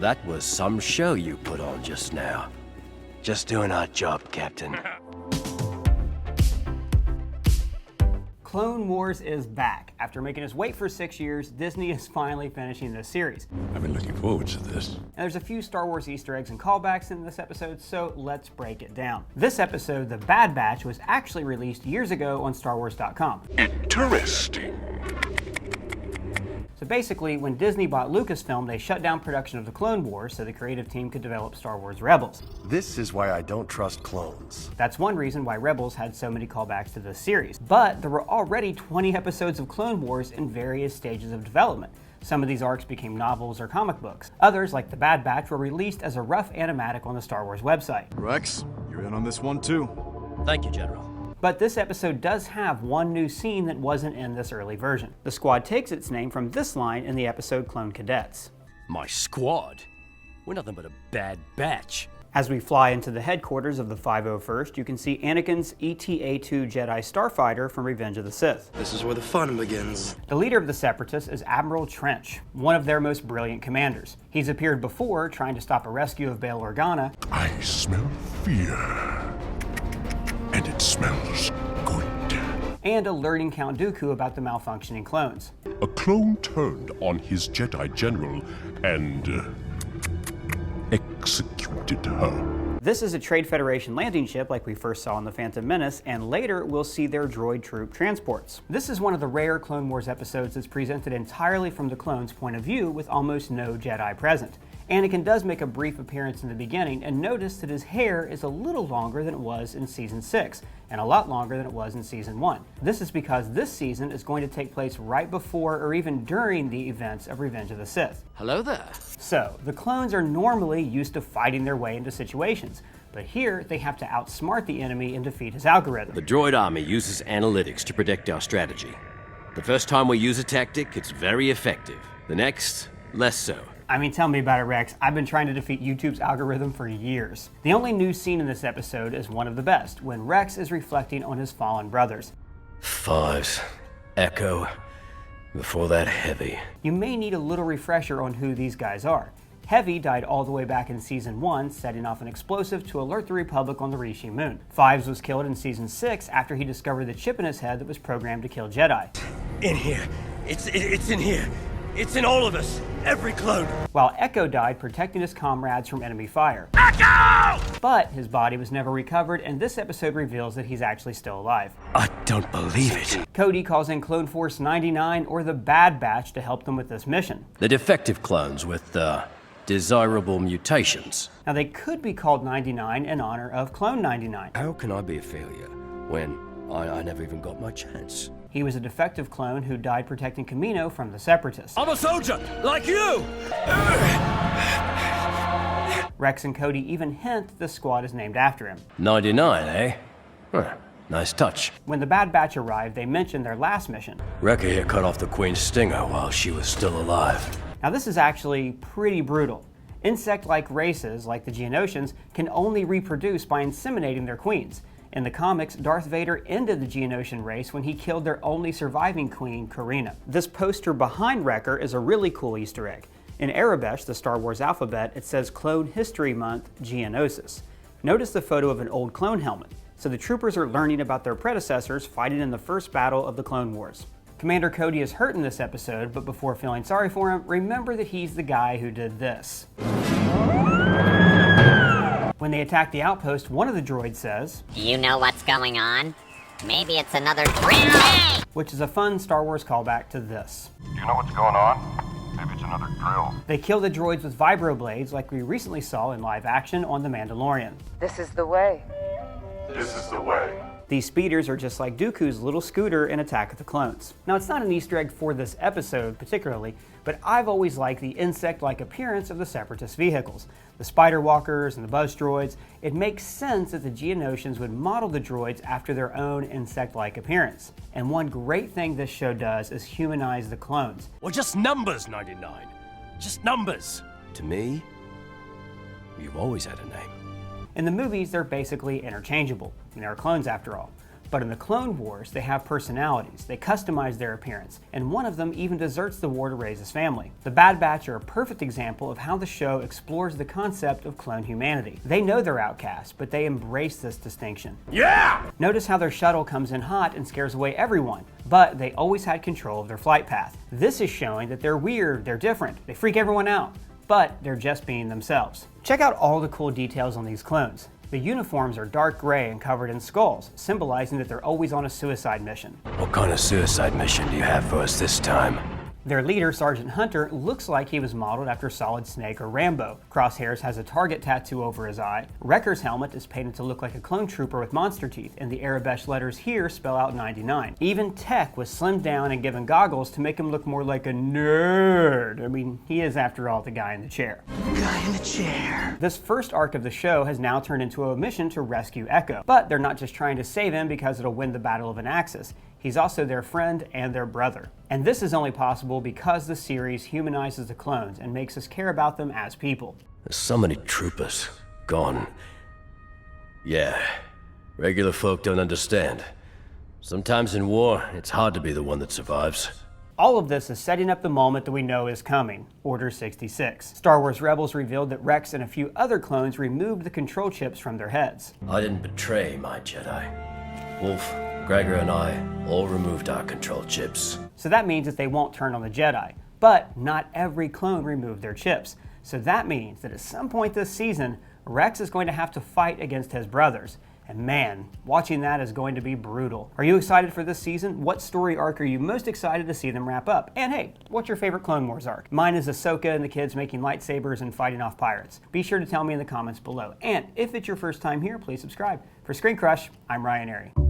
that was some show you put on just now. Just doing our job, Captain. Clone Wars is back. After making us wait for 6 years, Disney is finally finishing this series. I've been looking forward to this. And there's a few Star Wars Easter eggs and callbacks in this episode, so let's break it down. This episode, The Bad Batch, was actually released years ago on StarWars.com. Interesting. So basically, when Disney bought Lucasfilm, they shut down production of the Clone Wars so the creative team could develop Star Wars Rebels. This is why I don't trust clones. That's one reason why Rebels had so many callbacks to this series. But there were already 20 episodes of Clone Wars in various stages of development. Some of these arcs became novels or comic books. Others, like The Bad Batch, were released as a rough animatic on the Star Wars website. Rex, you're in on this one too. Thank you, General. But this episode does have one new scene that wasn't in this early version. The squad takes its name from this line in the episode Clone Cadets. My squad? We're nothing but a bad batch. As we fly into the headquarters of the 501st, you can see Anakin's ETA-2 Jedi Starfighter from Revenge of the Sith. This is where the fun begins. The leader of the Separatists is Admiral Trench, one of their most brilliant commanders. He's appeared before trying to stop a rescue of Bail Organa. I smell fear. And it smells good. And alerting Count Dooku about the malfunctioning clones. A clone turned on his Jedi general and executed her. This is a Trade Federation landing ship like we first saw in The Phantom Menace, and later we'll see their droid troop transports. This is one of the rare Clone Wars episodes that's presented entirely from the clones' point of view with almost no Jedi present. Anakin does make a brief appearance in the beginning, and notice that his hair is a little longer than it was in Season 6, and a lot longer than it was in Season 1. This is because this season is going to take place right before or even during the events of Revenge of the Sith. Hello there. So, the clones are normally used to fighting their way into situations, but here they have to outsmart the enemy and defeat his algorithm. The droid army uses analytics to predict our strategy. The first time we use a tactic, it's very effective. The next, less so. I mean, tell me about it, Rex. I've been trying to defeat YouTube's algorithm for years. The only new scene in this episode is one of the best, when Rex is reflecting on his fallen brothers. Fives. Echo. Before that, Heavy. You may need a little refresher on who these guys are. Heavy died all the way back in Season 1, setting off an explosive to alert the Republic on the Rishi moon. Fives was killed in Season 6 after he discovered the chip in his head that was programmed to kill Jedi. In here. It's in here. It's in all of us. Every clone. While Echo died protecting his comrades from enemy fire. Echo! But his body was never recovered, and this episode reveals that he's actually still alive. I don't believe it. Cody calls in Clone Force 99, or the Bad Batch, to help them with this mission. The defective clones with, desirable mutations. Now, they could be called 99 in honor of Clone 99. How can I be a failure when I never even got my chance? He was a defective clone who died protecting Kamino from the Separatists. I'm a soldier, like you! Rex and Cody even hint the squad is named after him. 99, eh? Huh, nice touch. When the Bad Batch arrived, they mentioned their last mission. Wrecker here cut off the Queen's stinger while she was still alive. Now, this is actually pretty brutal. Insect-like races, like the Geonosians, can only reproduce by inseminating their queens. In the comics, Darth Vader ended the Geonosian race when he killed their only surviving queen, Karina. This poster behind Wrecker is a really cool Easter egg. In Arabesh, the Star Wars alphabet, it says Clone History Month, Geonosis. Notice the photo of an old clone helmet. So the troopers are learning about their predecessors fighting in the first battle of the Clone Wars. Commander Cody is hurt in this episode, but before feeling sorry for him, remember that he's the guy who did this. When they attack the outpost, one of the droids says, "You know what's going on? Maybe it's another drill!" Which is a fun Star Wars callback to this. Do you know what's going on? Maybe it's another drill. They kill the droids with vibroblades like we recently saw in live action on The Mandalorian. This is the way. This is the way. These speeders are just like Dooku's little scooter in Attack of the Clones. Now, it's not an Easter egg for this episode particularly, but I've always liked the insect-like appearance of the Separatist vehicles. The Spider Walkers and the Buzz droids. It makes sense that the Geonosians would model the droids after their own insect-like appearance. And one great thing this show does is humanize the clones. Well, just numbers, 99. Just numbers. To me, you've always had a name. In the movies, they're basically interchangeable. They're clones after all. But in the Clone Wars, they have personalities, they customize their appearance, and one of them even deserts the war to raise his family. The Bad Batch are a perfect example of how the show explores the concept of clone humanity. They know they're outcasts, but they embrace this distinction. Yeah! Notice how their shuttle comes in hot and scares away everyone, but they always had control of their flight path. This is showing that they're weird, they're different, they freak everyone out, but they're just being themselves. Check out all the cool details on these clones. The uniforms are dark gray and covered in skulls, symbolizing that they're always on a suicide mission. What kind of suicide mission do you have for us this time? Their leader, Sergeant Hunter, looks like he was modeled after Solid Snake or Rambo. Crosshairs has a target tattoo over his eye. Wrecker's helmet is painted to look like a clone trooper with monster teeth, and the Arabesh letters here spell out 99. Even Tech was slimmed down and given goggles to make him look more like a nerd. I mean, he is, after all, the guy in the chair. Guy in the chair. This first arc of the show has now turned into a mission to rescue Echo. But they're not just trying to save him because it'll win the Battle of Anaxis. He's also their friend and their brother. And this is only possible because the series humanizes the clones and makes us care about them as people. There's so many troopers gone. Yeah, regular folk don't understand. Sometimes in war, it's hard to be the one that survives. All of this is setting up the moment that we know is coming, Order 66. Star Wars Rebels revealed that Rex and a few other clones removed the control chips from their heads. I didn't betray my Jedi. Wolf, Gregor, and I all removed our control chips. So that means that they won't turn on the Jedi. But not every clone removed their chips. So that means that at some point this season, Rex is going to have to fight against his brothers. And man, watching that is going to be brutal. Are you excited for this season? What story arc are you most excited to see them wrap up? And hey, what's your favorite Clone Wars arc? Mine is Ahsoka and the kids making lightsabers and fighting off pirates. Be sure to tell me in the comments below. And if it's your first time here, please subscribe. For ScreenCrush, I'm Ryan Arey.